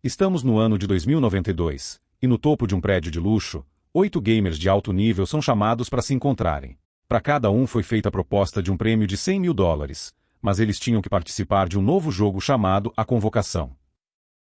Estamos no ano de 2092, e no topo de um prédio de luxo, 8 gamers de alto nível são chamados para se encontrarem. Para cada um foi feita a proposta de um prêmio de $100 mil, mas eles tinham que participar de um novo jogo chamado A Convocação.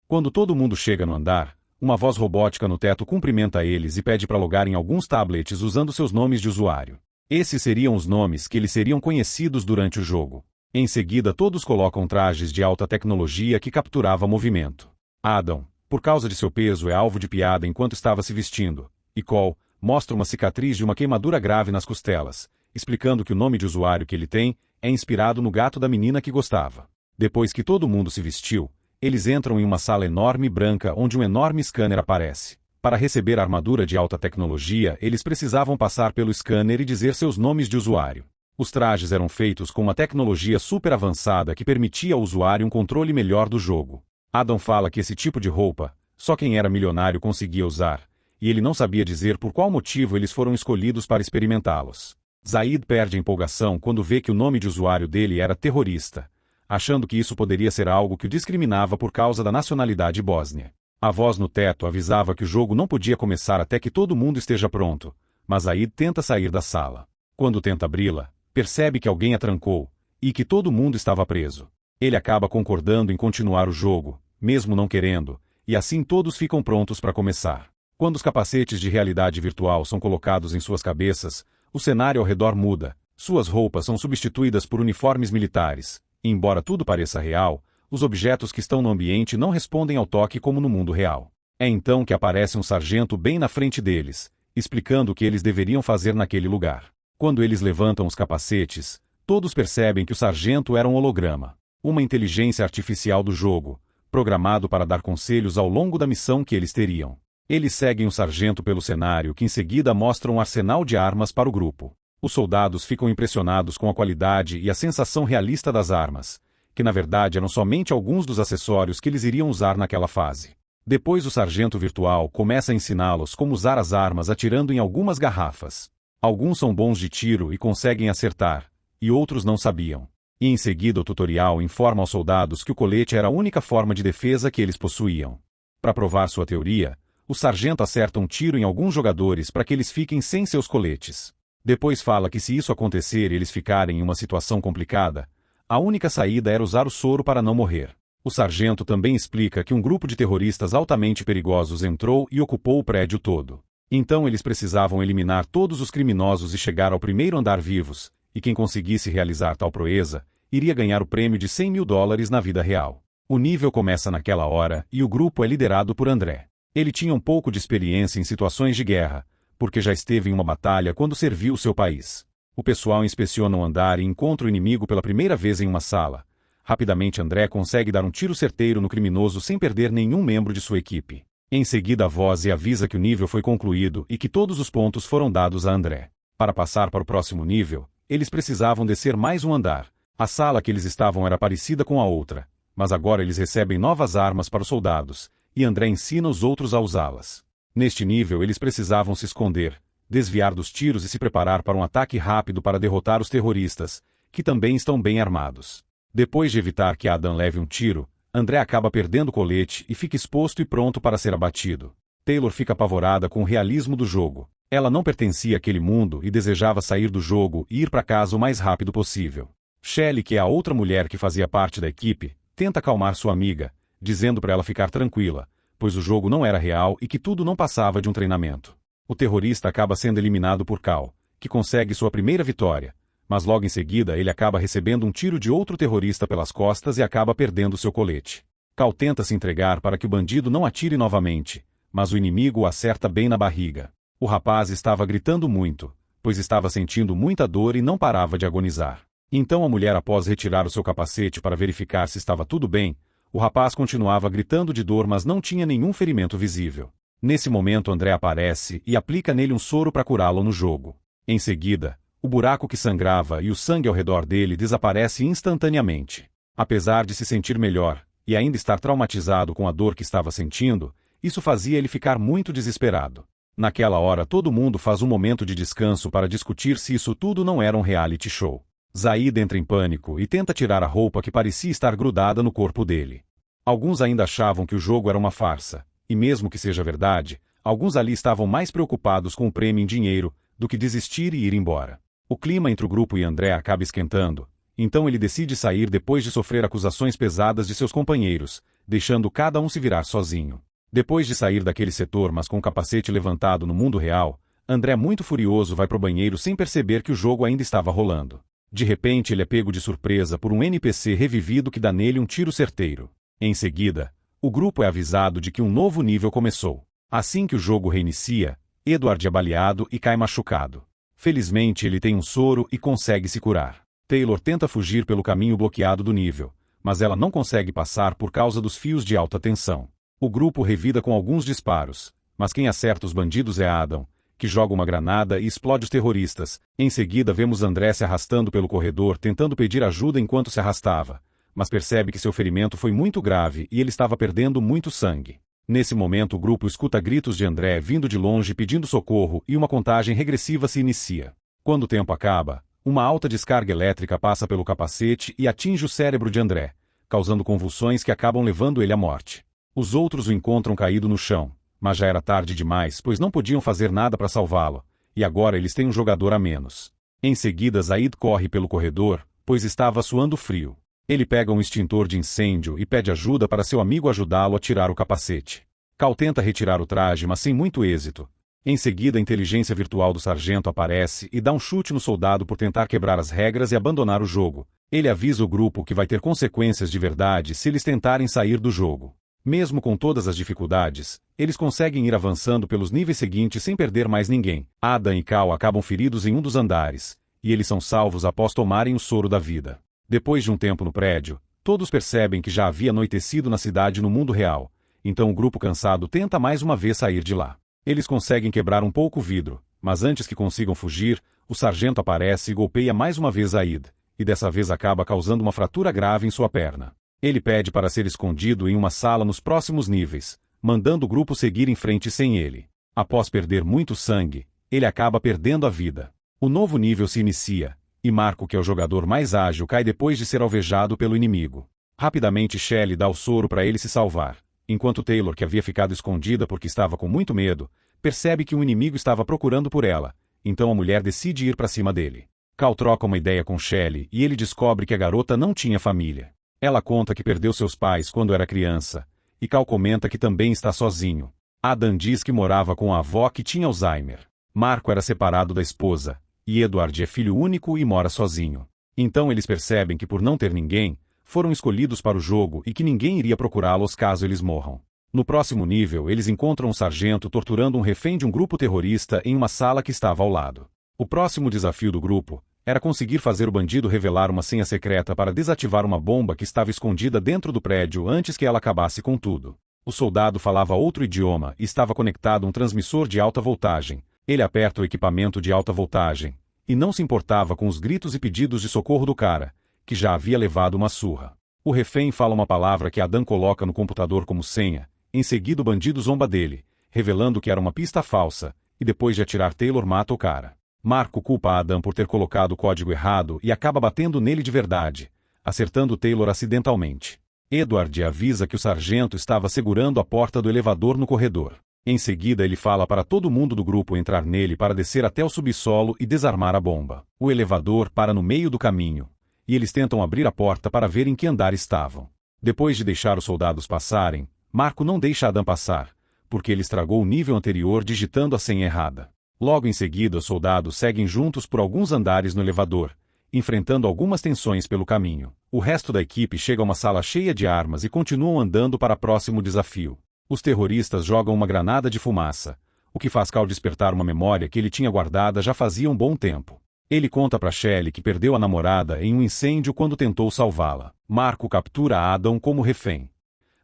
Quando todo mundo chega no andar, uma voz robótica no teto cumprimenta eles e pede para logarem alguns tablets usando seus nomes de usuário. Esses seriam os nomes que eles seriam conhecidos durante o jogo. Em seguida, todos colocam trajes de alta tecnologia que capturava movimento. Adam, por causa de seu peso, é alvo de piada enquanto estava se vestindo, e Cole mostra uma cicatriz de uma queimadura grave nas costelas, explicando que o nome de usuário que ele tem é inspirado no gato da menina que gostava. Depois que todo mundo se vestiu, eles entram em uma sala enorme branca onde um enorme scanner aparece. Para receber a armadura de alta tecnologia, eles precisavam passar pelo scanner e dizer seus nomes de usuário. Os trajes eram feitos com uma tecnologia super avançada que permitia ao usuário um controle melhor do jogo. Adam fala que esse tipo de roupa, só quem era milionário conseguia usar, e ele não sabia dizer por qual motivo eles foram escolhidos para experimentá-los. Zaid perde a empolgação quando vê que o nome de usuário dele era terrorista, achando que isso poderia ser algo que o discriminava por causa da nacionalidade bósnia. A voz no teto avisava que o jogo não podia começar até que todo mundo esteja pronto, mas Zaid tenta sair da sala. Quando tenta abri-la, percebe que alguém a trancou, e que todo mundo estava preso. Ele acaba concordando em continuar o jogo, mesmo não querendo, e assim todos ficam prontos para começar. Quando os capacetes de realidade virtual são colocados em suas cabeças, o cenário ao redor muda, suas roupas são substituídas por uniformes militares, e embora tudo pareça real, os objetos que estão no ambiente não respondem ao toque como no mundo real. É então que aparece um sargento bem na frente deles, explicando o que eles deveriam fazer naquele lugar. Quando eles levantam os capacetes, todos percebem que o sargento era um holograma, uma inteligência artificial do jogo, programado para dar conselhos ao longo da missão que eles teriam. Eles seguem o sargento pelo cenário que em seguida mostra um arsenal de armas para o grupo. Os soldados ficam impressionados com a qualidade e a sensação realista das armas, que na verdade eram somente alguns dos acessórios que eles iriam usar naquela fase. Depois o sargento virtual começa a ensiná-los como usar as armas atirando em algumas garrafas. Alguns são bons de tiro e conseguem acertar, e outros não sabiam. E em seguida o tutorial informa aos soldados que o colete era a única forma de defesa que eles possuíam. Para provar sua teoria, o sargento acerta um tiro em alguns jogadores para que eles fiquem sem seus coletes. Depois fala que se isso acontecer e eles ficarem em uma situação complicada, a única saída era usar o soro para não morrer. O sargento também explica que um grupo de terroristas altamente perigosos entrou e ocupou o prédio todo. Então eles precisavam eliminar todos os criminosos e chegar ao primeiro andar vivos, e quem conseguisse realizar tal proeza, iria ganhar o prêmio de $100 mil na vida real. O nível começa naquela hora e o grupo é liderado por André. Ele tinha um pouco de experiência em situações de guerra, porque já esteve em uma batalha quando serviu seu país. O pessoal inspeciona o andar e encontra o inimigo pela primeira vez em uma sala. Rapidamente André consegue dar um tiro certeiro no criminoso sem perder nenhum membro de sua equipe. Em seguida a voz avisa que o nível foi concluído e que todos os pontos foram dados a André. Para passar para o próximo nível, eles precisavam descer mais um andar. A sala que eles estavam era parecida com a outra, mas agora eles recebem novas armas para os soldados, e André ensina os outros a usá-las. Neste nível eles precisavam se esconder, desviar dos tiros e se preparar para um ataque rápido para derrotar os terroristas, que também estão bem armados. Depois de evitar que Adam leve um tiro, André acaba perdendo o colete e fica exposto e pronto para ser abatido. Taylor fica apavorada com o realismo do jogo. Ela não pertencia àquele mundo e desejava sair do jogo e ir para casa o mais rápido possível. Shelley, que é a outra mulher que fazia parte da equipe, tenta acalmar sua amiga, dizendo para ela ficar tranquila, pois o jogo não era real e que tudo não passava de um treinamento. O terrorista acaba sendo eliminado por Cal, que consegue sua primeira vitória, mas logo em seguida ele acaba recebendo um tiro de outro terrorista pelas costas e acaba perdendo seu colete. Cal tenta se entregar para que o bandido não atire novamente, mas o inimigo o acerta bem na barriga. O rapaz estava gritando muito, pois estava sentindo muita dor e não parava de agonizar. Então a mulher, após retirar o seu capacete para verificar se estava tudo bem, o rapaz continuava gritando de dor, mas não tinha nenhum ferimento visível. Nesse momento André aparece e aplica nele um soro para curá-lo no jogo. Em seguida, o buraco que sangrava e o sangue ao redor dele desaparece instantaneamente. Apesar de se sentir melhor, e ainda estar traumatizado com a dor que estava sentindo, isso fazia ele ficar muito desesperado. Naquela hora todo mundo faz um momento de descanso para discutir se isso tudo não era um reality show. Zaid entra em pânico e tenta tirar a roupa que parecia estar grudada no corpo dele. Alguns ainda achavam que o jogo era uma farsa, e mesmo que seja verdade, alguns ali estavam mais preocupados com o prêmio em dinheiro do que desistir e ir embora. O clima entre o grupo e André acaba esquentando, então ele decide sair depois de sofrer acusações pesadas de seus companheiros, deixando cada um se virar sozinho. Depois de sair daquele setor mas com o capacete levantado no mundo real, André muito furioso vai pro banheiro sem perceber que o jogo ainda estava rolando. De repente ele é pego de surpresa por um NPC revivido que dá nele um tiro certeiro. Em seguida, o grupo é avisado de que um novo nível começou. Assim que o jogo reinicia, Edward é baleado e cai machucado. Felizmente ele tem um soro e consegue se curar. Taylor tenta fugir pelo caminho bloqueado do nível, mas ela não consegue passar por causa dos fios de alta tensão. O grupo revida com alguns disparos, mas quem acerta os bandidos é Adam, que joga uma granada e explode os terroristas. Em seguida vemos André se arrastando pelo corredor tentando pedir ajuda enquanto se arrastava, mas percebe que seu ferimento foi muito grave e ele estava perdendo muito sangue. Nesse momento o grupo escuta gritos de André vindo de longe pedindo socorro e uma contagem regressiva se inicia. Quando o tempo acaba, uma alta descarga elétrica passa pelo capacete e atinge o cérebro de André, causando convulsões que acabam levando ele à morte. Os outros o encontram caído no chão, mas já era tarde demais pois não podiam fazer nada para salvá-lo, e agora eles têm um jogador a menos. Em seguida Zaid corre pelo corredor, pois estava suando frio. Ele pega um extintor de incêndio e pede ajuda para seu amigo ajudá-lo a tirar o capacete. Cal tenta retirar o traje mas sem muito êxito. Em seguida a inteligência virtual do sargento aparece e dá um chute no soldado por tentar quebrar as regras e abandonar o jogo. Ele avisa o grupo que vai ter consequências de verdade se eles tentarem sair do jogo. Mesmo com todas as dificuldades, eles conseguem ir avançando pelos níveis seguintes sem perder mais ninguém. Adam e Cal acabam feridos em um dos andares, e eles são salvos após tomarem o soro da vida. Depois de um tempo no prédio, todos percebem que já havia anoitecido na cidade no mundo real, então o grupo cansado tenta mais uma vez sair de lá. Eles conseguem quebrar um pouco o vidro, mas antes que consigam fugir, o sargento aparece e golpeia mais uma vez Zaid, e dessa vez acaba causando uma fratura grave em sua perna. Ele pede para ser escondido em uma sala nos próximos níveis, mandando o grupo seguir em frente sem ele. Após perder muito sangue, ele acaba perdendo a vida. O novo nível se inicia, e Marco, que é o jogador mais ágil, cai depois de ser alvejado pelo inimigo. Rapidamente Shelley dá o soro para ele se salvar, enquanto Taylor, que havia ficado escondida porque estava com muito medo, percebe que um inimigo estava procurando por ela, então a mulher decide ir para cima dele. Cal troca uma ideia com Shelley e ele descobre que a garota não tinha família. Ela conta que perdeu seus pais quando era criança, e Cal comenta que também está sozinho. Adam diz que morava com a avó que tinha Alzheimer. Marco era separado da esposa, e Edward é filho único e mora sozinho. Então eles percebem que por não ter ninguém, foram escolhidos para o jogo e que ninguém iria procurá-los caso eles morram. No próximo nível eles encontram um sargento torturando um refém de um grupo terrorista em uma sala que estava ao lado. O próximo desafio do grupo era conseguir fazer o bandido revelar uma senha secreta para desativar uma bomba que estava escondida dentro do prédio antes que ela acabasse com tudo. O soldado falava outro idioma e estava conectado a um transmissor de alta voltagem. Ele aperta o equipamento de alta voltagem, e não se importava com os gritos e pedidos de socorro do cara, que já havia levado uma surra. O refém fala uma palavra que Adam coloca no computador como senha, em seguida o bandido zomba dele, revelando que era uma pista falsa, e depois de atirar Taylor mata o cara. Marco culpa Adam por ter colocado o código errado e acaba batendo nele de verdade, acertando Taylor acidentalmente. Edward avisa que o sargento estava segurando a porta do elevador no corredor. Em seguida ele fala para todo mundo do grupo entrar nele para descer até o subsolo e desarmar a bomba. O elevador para no meio do caminho, e eles tentam abrir a porta para ver em que andar estavam. Depois de deixar os soldados passarem, Marco não deixa Adam passar, porque ele estragou o nível anterior digitando a senha errada. Logo em seguida os soldados seguem juntos por alguns andares no elevador, enfrentando algumas tensões pelo caminho. O resto da equipe chega a uma sala cheia de armas e continuam andando para o próximo desafio. Os terroristas jogam uma granada de fumaça, o que faz Cal despertar uma memória que ele tinha guardada já fazia um bom tempo. Ele conta para Shelley que perdeu a namorada em um incêndio quando tentou salvá-la. Marco captura Adam como refém,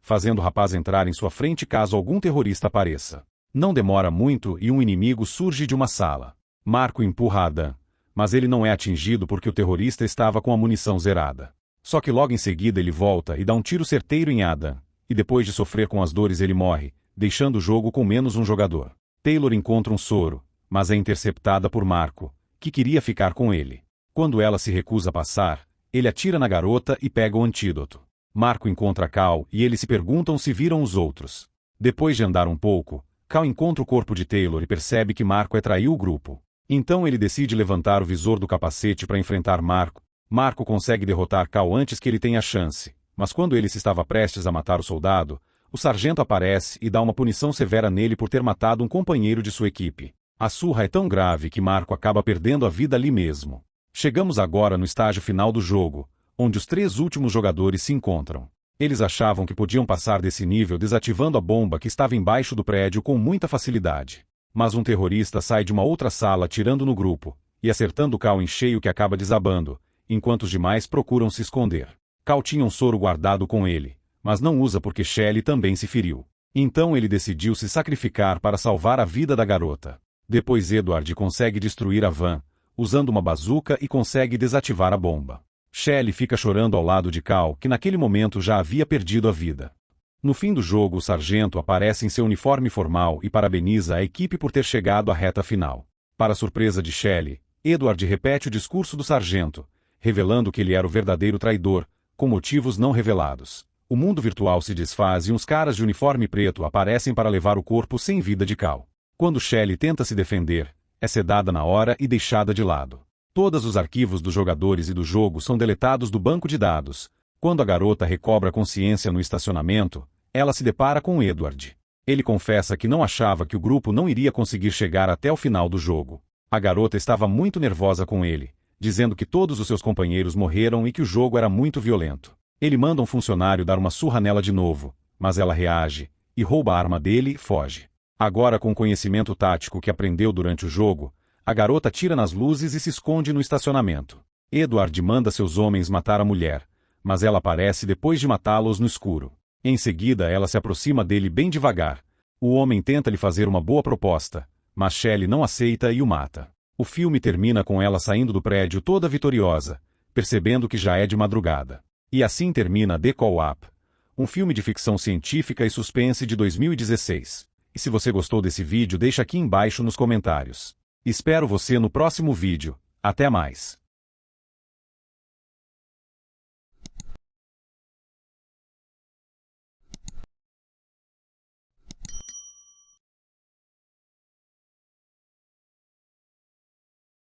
fazendo o rapaz entrar em sua frente caso algum terrorista apareça. Não demora muito e um inimigo surge de uma sala. Marco empurra Adam, mas ele não é atingido porque o terrorista estava com a munição zerada. Só que logo em seguida ele volta e dá um tiro certeiro em Adam, e depois de sofrer com as dores ele morre, deixando o jogo com menos um jogador. Taylor encontra um soro, mas é interceptada por Marco, que queria ficar com ele. Quando ela se recusa a passar, ele atira na garota e pega o antídoto. Marco encontra Cal e eles se perguntam se viram os outros. Depois de andar um pouco, Cal encontra o corpo de Taylor e percebe que Marco traiu o grupo. Então ele decide levantar o visor do capacete para enfrentar Marco. Marco consegue derrotar Cal antes que ele tenha chance, mas quando ele se estava prestes a matar o soldado, o sargento aparece e dá uma punição severa nele por ter matado um companheiro de sua equipe. A surra é tão grave que Marco acaba perdendo a vida ali mesmo. Chegamos agora no estágio final do jogo, onde os 3 últimos jogadores se encontram. Eles achavam que podiam passar desse nível desativando a bomba que estava embaixo do prédio com muita facilidade. Mas um terrorista sai de uma outra sala atirando no grupo, e acertando Cal em cheio que acaba desabando, enquanto os demais procuram se esconder. Cal tinha um soro guardado com ele, mas não usa porque Shelley também se feriu. Então ele decidiu se sacrificar para salvar a vida da garota. Depois Edward consegue destruir a van, usando uma bazuca e consegue desativar a bomba. Shelley fica chorando ao lado de Cal, que naquele momento já havia perdido a vida. No fim do jogo o sargento aparece em seu uniforme formal e parabeniza a equipe por ter chegado à reta final. Para surpresa de Shelley, Edward repete o discurso do sargento, revelando que ele era o verdadeiro traidor, com motivos não revelados. O mundo virtual se desfaz e uns caras de uniforme preto aparecem para levar o corpo sem vida de Cal. Quando Shelley tenta se defender, é sedada na hora e deixada de lado. Todos os arquivos dos jogadores e do jogo são deletados do banco de dados. Quando a garota recobra consciência no estacionamento, ela se depara com Edward. Ele confessa que não achava que o grupo não iria conseguir chegar até o final do jogo. A garota estava muito nervosa com ele, dizendo que todos os seus companheiros morreram e que o jogo era muito violento. Ele manda um funcionário dar uma surra nela de novo, mas ela reage, e rouba a arma dele e foge. Agora com o conhecimento tático que aprendeu durante o jogo, a garota tira nas luzes e se esconde no estacionamento. Edward manda seus homens matar a mulher, mas ela aparece depois de matá-los no escuro. Em seguida ela se aproxima dele bem devagar. O homem tenta lhe fazer uma boa proposta, mas Shelley não aceita e o mata. O filme termina com ela saindo do prédio toda vitoriosa, percebendo que já é de madrugada. E assim termina The Call Up, um filme de ficção científica e suspense de 2016. E se você gostou desse vídeo, deixa aqui embaixo nos comentários. Espero você no próximo vídeo. Até mais!